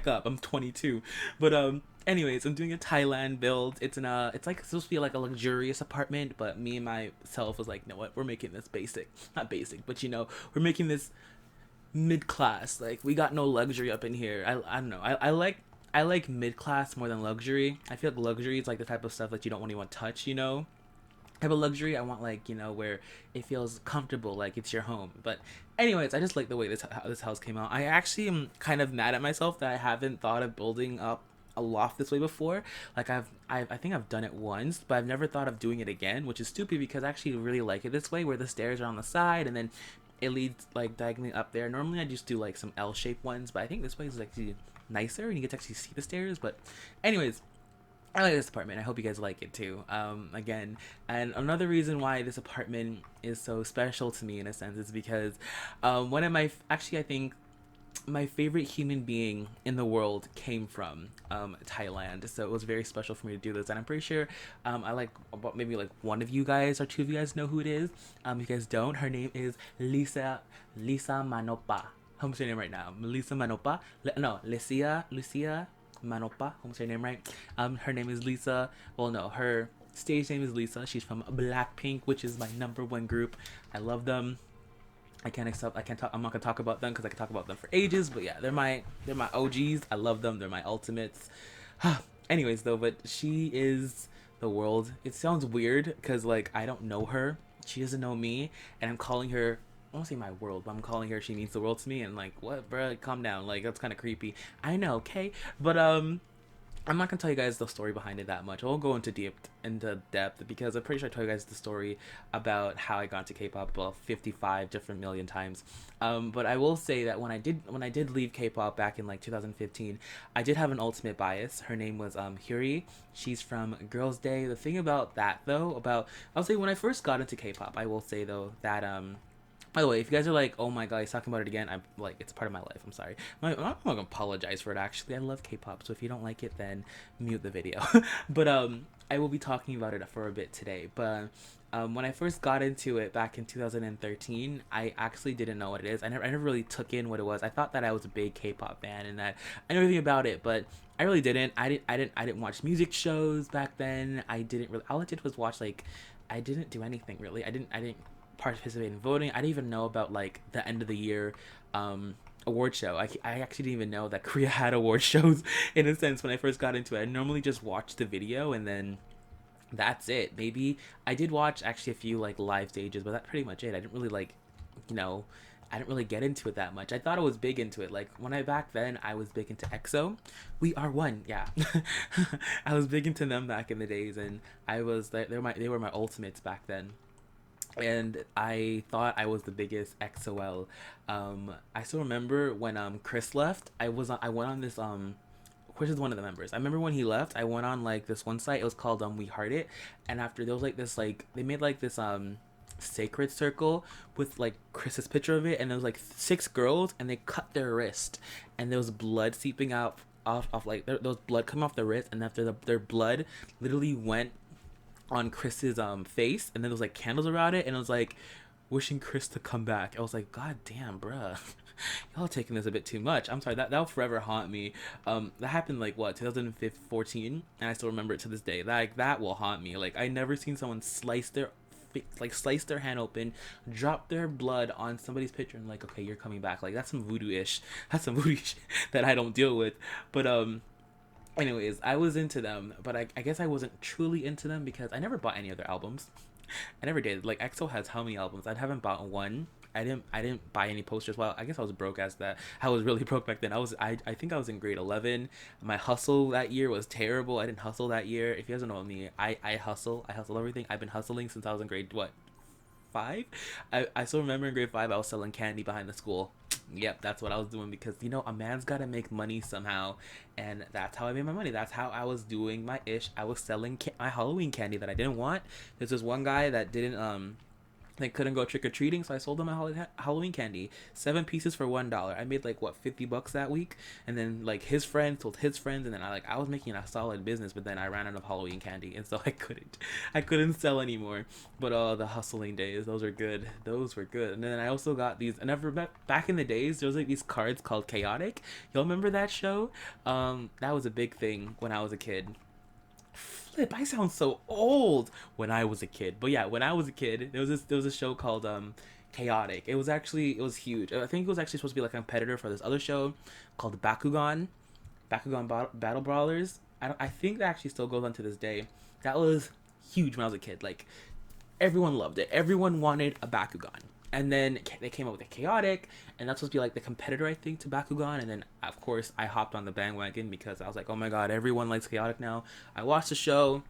back up. I'm 22. But anyways, I'm doing a Thailand build. It's like supposed to be like a luxurious apartment, but me and myself was like, you know what, we're making this basic. Not basic, but we're making this mid class. Like we got no luxury up in here. I don't know. I like mid class more than luxury. I feel like luxury is like the type of stuff that you don't really want to touch, you know? Have a luxury I want, like, where it feels comfortable, like it's your home. But anyways, I just like the way this house came out. I actually am kind of mad at myself that I haven't thought of building up a loft this way before. Like I think I've done it once, but I've never thought of doing it again, which is stupid because I actually really like it this way, where the stairs are on the side and then it leads like diagonally up there. Normally I just do like some L-shaped ones, but I think this way is like nicer and you get to actually see the stairs. But anyways, I like this apartment. I hope you guys like it too. Again, and another reason why this apartment is so special to me in a sense is because one of my, actually, I think my favorite human being in the world came from Thailand. So it was very special for me to do this. And I'm pretty sure I like about maybe like one of you guys or two of you guys know who it is. If you guys don't, her name is Lisa Manopa. I'm saying her name right now. Lisa Manopa. No, Lucia Manopa. I'm saying her name right. Her name is Lisa. Well, no, her stage name is Lisa. She's from Blackpink, which is my #1 group. I love them. I can't accept. I can't talk. I'm not gonna talk about them because I can talk about them for ages. But yeah, they're my OGs. I love them. They're my ultimates. Anyways, though, but she is the world. It sounds weird because like I don't know her. She doesn't know me, and I'm calling her. I won't say my world, but I'm calling her. She means the world to me, and like, what, bro? Calm down. Like that's kind of creepy. I know, okay, but I'm not gonna tell you guys the story behind it that much. I won't go into depth because I'm pretty sure I told you guys the story about how I got into K-pop about 55 different million times. But I will say that when I did leave K-pop back in like 2015, I did have an ultimate bias. Her name was Hyuri. She's from Girls' Day. The thing about that though, I'll say when I first got into K-pop, I will say though that by the way, if you guys are like, oh my god, he's talking about it again, I'm like, it's part of my life. I'm sorry. I'm not gonna apologize for it. Actually, I love K-pop, so if you don't like it, then mute the video. But I will be talking about it for a bit today. But when I first got into it back in 2013, I actually didn't know what it is. I never really took in what it was. I thought that I was a big K-pop fan and that I knew everything about it, but I really didn't. I didn't watch music shows back then. I didn't really. All I did was watch like. I didn't do anything really. I didn't participate in voting. I didn't even know about like the end of the year award show. I actually didn't even know that Korea had award shows in a sense when I first got into it. I normally just watched the video and then that's it. Maybe I did watch actually a few like live stages, but that's pretty much it. I didn't really like, I didn't really get into it that much. I thought I was big into it. Like when back then I was big into EXO. We are one, yeah. I was big into them back in the days, and I was they were my ultimates back then. And I thought I was the biggest XOL. I still remember when Chris left. I went on this Chris is one of the members. I remember when he left, I went on like this one site. It was called We Heart It, and after there was like this like they made like this sacred circle with like Chris's picture of it, and there was like 6 girls, and they cut their wrist, and there was blood seeping out off like there was blood coming off their wrist, and after their blood literally went on Chris's face, and then there was like candles around it, and it was like wishing Chris to come back. I was like, god damn, bruh. Y'all taking this a bit too much. I'm sorry, that will forever haunt me. That happened like what, 2014, and I still remember it to this day. That will haunt me. Like I never seen someone slice their hand open, drop their blood on somebody's picture, and like, okay, you're coming back. Like that's some voodoo-ish. That's some voodoo shit that I don't deal with. But anyways, I was into them, but I guess I wasn't truly into them because I never bought any of their albums. I never did. Like EXO has how many albums? I haven't bought one. I didn't buy any posters. Well, I guess I was broke as that. I was really broke back then. I think I was in grade 11. My hustle that year was terrible. I didn't hustle that year. If you guys don't know me, I hustle. I hustle everything. I've been hustling since I was in grade what? 5? I still remember in grade 5 I was selling candy behind the school. Yep, that's what I was doing because a man's gotta make money somehow, and that's how I made my money. That's how I was doing my ish. I was selling my Halloween candy that I didn't want. There's this one guy that didn't They couldn't go trick or treating, so I sold them a Halloween candy, 7 pieces for $1. I made like what, $50 that week, and then like his friend told his friends, and then I was making a solid business, but then I ran out of Halloween candy, and so I couldn't sell anymore. But the hustling days, those were good. Those were good. And then I also got these. I never back in the days. There was like these cards called Chaotic. Y'all remember that show? That was a big thing when I was a kid. Flip, I sound so old. When I was a kid, but yeah, when I was a kid, there was a show called Chaotic. It was huge. I think it was actually supposed to be like a competitor for this other show called Battle Brawlers. I think that actually still goes on to this day. That was huge when I was a kid. Like, everyone loved it. Everyone wanted a Bakugan. And then they came up with a Chaotic, and that's supposed to be like the competitor, I think, to Bakugan. And then, of course, I hopped on the bandwagon because I was like, oh my god, everyone likes Chaotic now. I watched the show.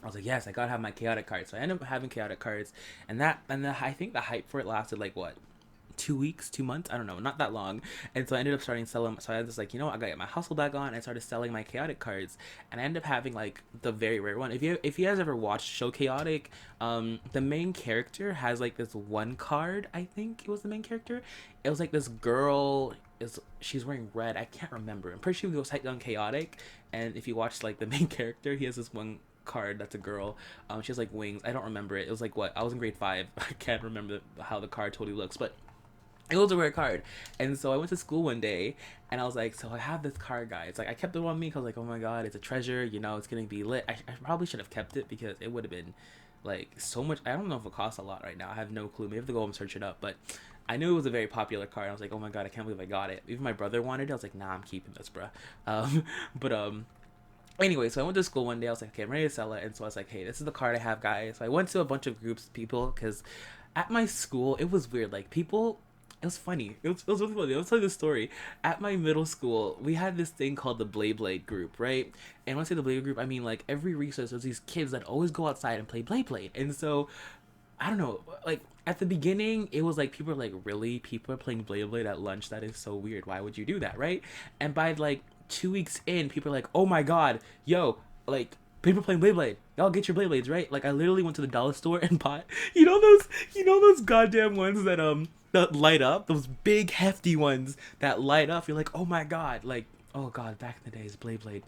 I was like, yes, I gotta have my Chaotic cards. So I ended up having Chaotic cards, I think the hype for it lasted like what, 2 weeks, 2 months, I don't know, not that long. And so I ended up starting selling. So I was like, you know what, I gotta get my hustle back on, and I started selling my Chaotic cards, and I ended up having like the very rare one. If you guys ever watched show Chaotic, the main character has like this one card. I think it was the main character. It was like this girl she's wearing red. I can't remember. I'm pretty sure we go type down Chaotic, and if you watch like the main character, he has this one card that's a girl. She has like wings. I don't remember it. It was like what, I was in grade 5. I can't remember how the card totally looks, but it was a rare card. And so I went to school one day, and I was like, so I have this card, guys. Like, I kept it on me because I was like, oh my god, it's a treasure, you know, it's gonna be lit. I probably should have kept it because it would have been like so much. I don't know if it costs a lot right now. I have no clue. Maybe I have to go and search it up, but I knew it was a very popular card. I was like, oh my god, I can't believe I got it. Even my brother wanted it. I was like, nah, I'm keeping this, bruh. But anyway, so I went to school one day. I was like, okay, I'm ready to sell it. And so I was like, hey, this is the card I have, guys. So I went to a bunch of groups of people because at my school, it was weird. Like, people, it was funny. It was really funny. I'll tell you the story. At my middle school, we had this thing called the Blade group, right? And when I say the Blade group, I mean, like, every recess, there's these kids that always go outside and play Blade. And so, I don't know, like, at the beginning, it was like, people are like, really? People are playing Blade at lunch? That is so weird. Why would you do that, right? And by, like, 2 weeks in, people are like, oh my god, yo, like, people playing Blade. Y'all get your Blades, right? Like, I literally went to the dollar store and bought, you know those goddamn ones that light up, those big hefty ones that light up. You're like, oh my god, like, oh god, back in the days, Blade.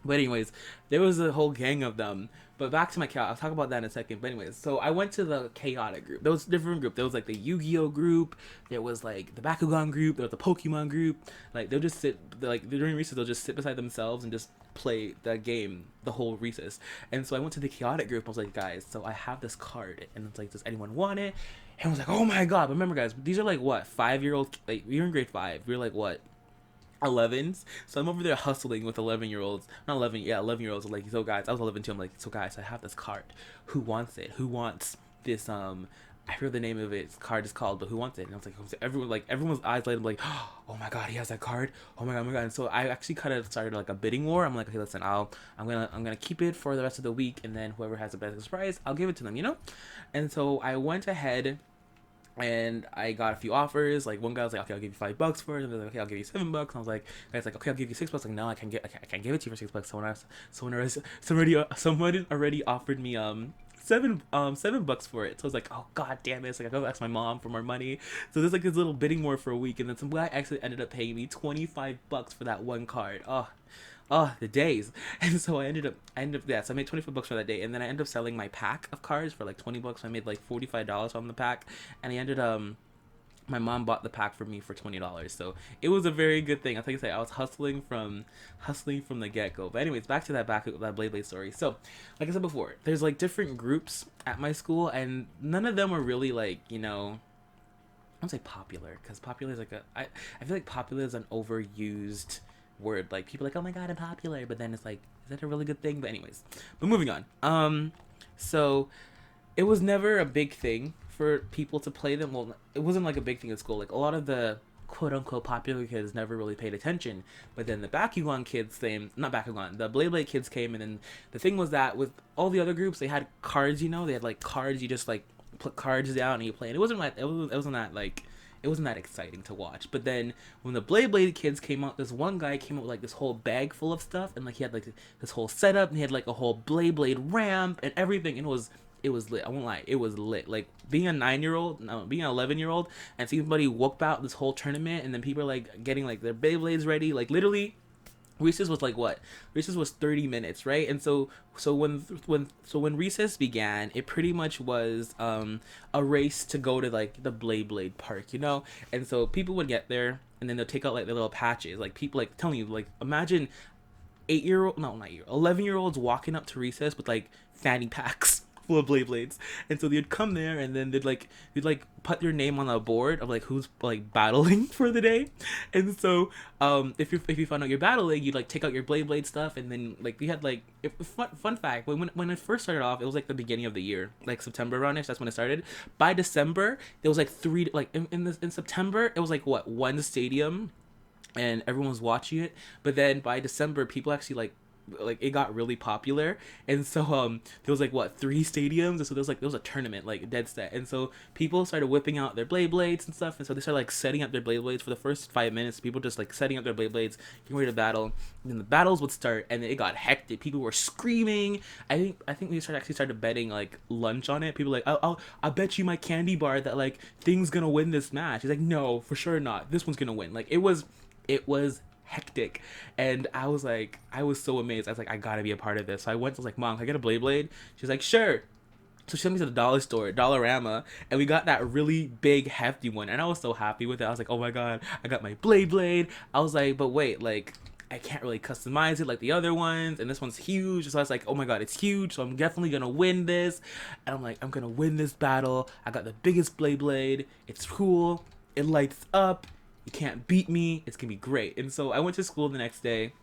But anyways, there was a whole gang of them. But back to my Chaotic. I'll talk about that in a second. But anyways, so I went to the Chaotic group. There was a different group. There was like the Yu-Gi-Oh group. There was like the Bakugan group. There was the Pokemon group. Like, they'll just sit, like, during recess, they'll just sit beside themselves and just play the game the whole recess. And so I went to the Chaotic group. I was like, guys, so I have this card. And it's like, does anyone want it? And I was like, oh my god. But remember, guys, these are like what, 5-year-old, like, we were in grade 5. We were like what, 11s. So I'm over there hustling with 11-year-olds. Not 11, yeah, 11-year-olds. Like, so guys, I was 11 too. I'm like, so guys, I have this card. Who wants it? Who wants this? I forget the name of it. Card is called, but who wants it? And I was like, everyone's eyes lighted up, like, oh my god, he has that card. Oh my god. And so I actually kind of started like a bidding war. I'm like, okay, listen, I'm gonna keep it for the rest of the week, and then whoever has the best price, I'll give it to them, you know. And so I went ahead, and I got a few offers. Like, one guy was like, okay, I'll give you $5 for it. And they're like, okay, I'll give you $7. And I was like, guys, like, okay, I'll give you $6. Like, no, I can't give it to you for $6. Someone already offered me $7 for it. So I was like, oh god damn it. It's like, I gotta ask my mom for more money. So there's like this little bidding war for a week, and then some guy actually ended up paying me $25 for that one card. Oh, the days. And so I ended up, yeah, so I made $25 for that day, and then I ended up selling my pack of cards for like $20. So I made like $45 on the pack, and I ended my mom bought the pack for me for $20. So it was a very good thing. I think I was hustling from the get-go. But anyways, back to that Blade story. So, like I said before, there's like different groups at my school, and none of them were really like, you know, I don't say popular, because popular is like I feel like popular is an overused word. Like, people are like, oh my god, I'm popular, but then it's like, is that a really good thing? But anyways, but moving on. So it was never a big thing for people to play them. Well, it wasn't like a big thing at school. Like, a lot of the quote unquote popular kids never really paid attention. But then the Bakugan kids came, not Bakugan, the Blade kids came, and then the thing was that with all the other groups, they had cards, you know, they had like cards, you just like put cards down and you play. And it wasn't that exciting to watch. But then when the Blade kids came out, this one guy came out with like this whole bag full of stuff, and like he had like this whole setup, and he had like a whole Blade ramp and everything, and it was lit. I won't lie, it was lit. Like being a 9-year-old, no, being an 11-year-old, and seeing somebody whoop out this whole tournament, and then people are like getting like their Beyblades ready. Like literally, recess was like what? Recess was 30 minutes, right? And so when recess began, it pretty much was a race to go to like the Blade park, you know? And so people would get there and then they'll take out like their little patches. Like people like telling you like imagine 8-year-old, no, not 8-year, 11-year-olds walking up to recess with like fanny packs full of Blades. And so they'd come there and then they'd put their name on a board of like who's like battling for the day. And so if you found out you're battling, you'd like take out your Blade stuff, and then like you had like fun fact, when it first started off, it was like the beginning of the year, like September around ish, that's when it started. By December there was like three, like in September it was like what, one stadium and everyone was watching it. But then by December, people actually like it got really popular, and so there was like what, 3 stadiums, and so there was a tournament like dead set, and so people started whipping out their Blades and stuff, and so they started like setting up their Blades for the first 5 minutes. People just like setting up their Blades, getting ready to battle, and then the battles would start, and it got hectic. People were screaming. I think we started betting like lunch on it. People were like, I'll bet you my candy bar that like thing's gonna win this match. He's like, no, for sure not, this one's gonna win. Like it was hectic, and I was so amazed. I was like, I gotta be a part of this. So I went, I was like, Mom, can I get a Blade? She's like, sure. So she took me to the dollar store, Dollarama, and we got that really big hefty one, and I was so happy with it. I was like, oh my god, I got my Blade. I was like, but wait, like I can't really customize it like the other ones, and this one's huge. So I was like, oh my god, it's huge, so I'm definitely gonna win this. And I'm like, I'm gonna win this battle. I got the biggest Blade. It's cool, it lights up, you can't beat me, it's gonna be great. And so I went to school the next day.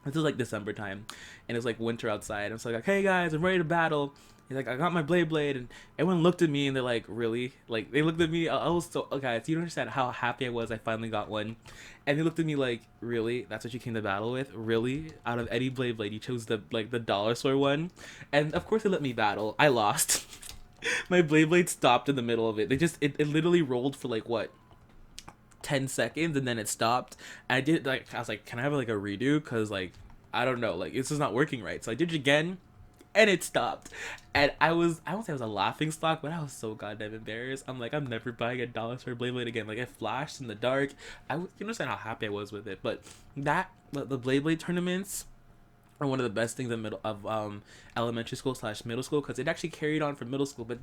This was like December time, and it was like winter outside. And so like, hey guys, I'm ready to battle. He's like, I got my Blade, and everyone looked at me and they're like, really? Like they looked at me. I was so, oh, guys, you don't understand how happy I was. I finally got one, and they looked at me like, really? That's what you came to battle with? Really? Out of any Blade, you chose the dollar store one? And of course they let me battle. I lost. My Blade stopped in the middle of it. It literally rolled for like what, 10 seconds, and then it stopped. And I was like, can I have like a redo, because like I don't know, like this is not working right. So I did it again, and it stopped. And I won't say I was a laughing stock, but I was so goddamn embarrassed. I'm like, I'm never buying a dollar store Blade again. Like it flashed in the dark. You understand how happy I was with it. But the Blade tournaments are one of the best things in elementary school / middle school, because it actually carried on from middle school. But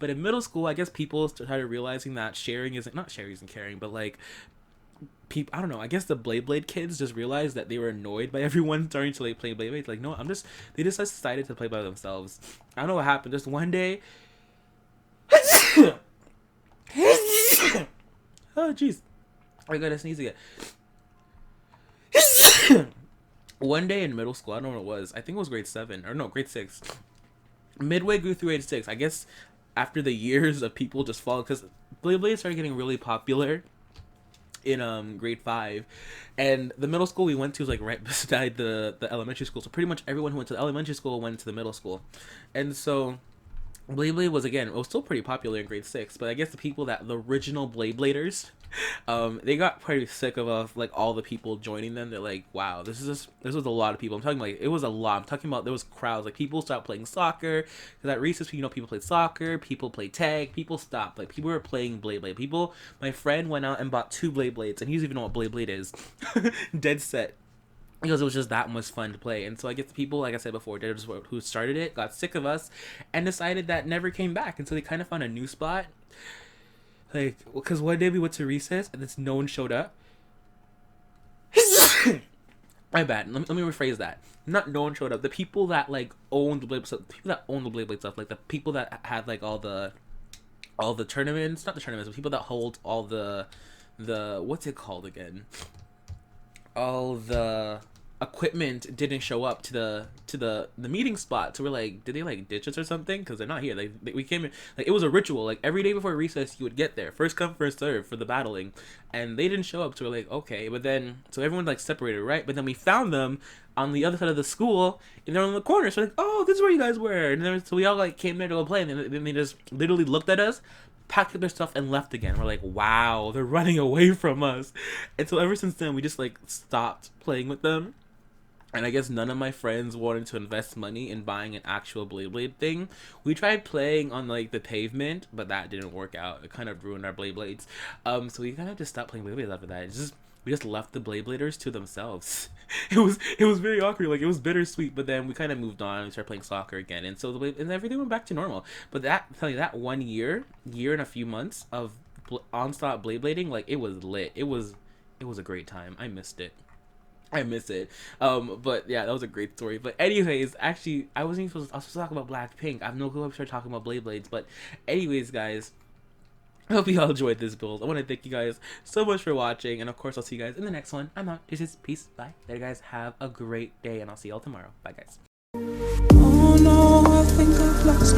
in middle school, I guess people started realizing that sharing isn't caring, but like people, I don't know, I guess the Blade kids just realized that they were annoyed by everyone starting to like play Blade. Like, no, they just decided to play by themselves. I don't know what happened. Just one day, oh jeez, I gotta sneeze again. One day in middle school, I don't know what it was. I think it was grade 7 or no, grade 6. Midway through grade 6, I guess after the years of people just following, because Blade started getting really popular in grade 5, and the middle school we went to was like right beside the elementary school. So pretty much everyone who went to the elementary school went to the middle school, and so Blade was, again, it was still pretty popular in grade 6, but I guess the original Bladers, they got pretty sick of like all the people joining them. They're like, wow, this was a lot of people. I'm talking like, it was a lot. I'm talking about there was crowds. Like people stopped playing soccer, because at recess, people played soccer, people played tag, people stopped. Like people were playing Blade. My friend went out and bought 2 Blades, and he doesn't even know what Blade is. Dead set. Because it was just that much fun to play. And so I guess the people, like I said before, who started it got sick of us and decided that never came back. And so they kind of found a new spot. Like, because one day we went to recess and no one showed up. My bad. Let me rephrase that. Not no one showed up. The people that like owned the Blade stuff, like the people that had like all the tournaments, not the tournaments, but people that hold all the what's it called again? All the equipment didn't show up to the meeting spot. So we're like, did they like ditch us or something? Because they're not here. We came in, like it was a ritual. Like every day before recess, you would get there, first come first serve for the battling, and they didn't show up. So we're like, okay. But then so everyone like separated, right? But then we found them on the other side of the school, and they're on the corner. So we're like, oh, this is where you guys were. And then so we all like came there to go play, and then they just literally looked at us, packed up their stuff, and left again. We're like, wow, they're running away from us. And so ever since then, we just like stopped playing with them. and I guess none of my friends wanted to invest money in buying an actual Blade thing. We tried playing on like the pavement, but that didn't work out. It kind of ruined our Blades. So we kind of just stopped playing Blades after that. We just left the Bladers to themselves. It was very awkward. Like, it was bittersweet, but then we kind of moved on. We started playing soccer again, and so and everything went back to normal. But tell you that 1 year and a few months of on-stop blading, like, it was lit. It was a great time. I missed it. I miss it. But yeah, that was a great story. But anyways, actually, I was supposed to talk about Blackpink. I have no clue if I started talking about Blades. But anyways, guys, I hope you all enjoyed this build. I want to thank you guys so much for watching. And of course, I'll see you guys in the next one. I'm out. This is peace. Bye. There, guys. Have a great day. And I'll see y'all tomorrow. Bye, guys. Oh no, I think I've lost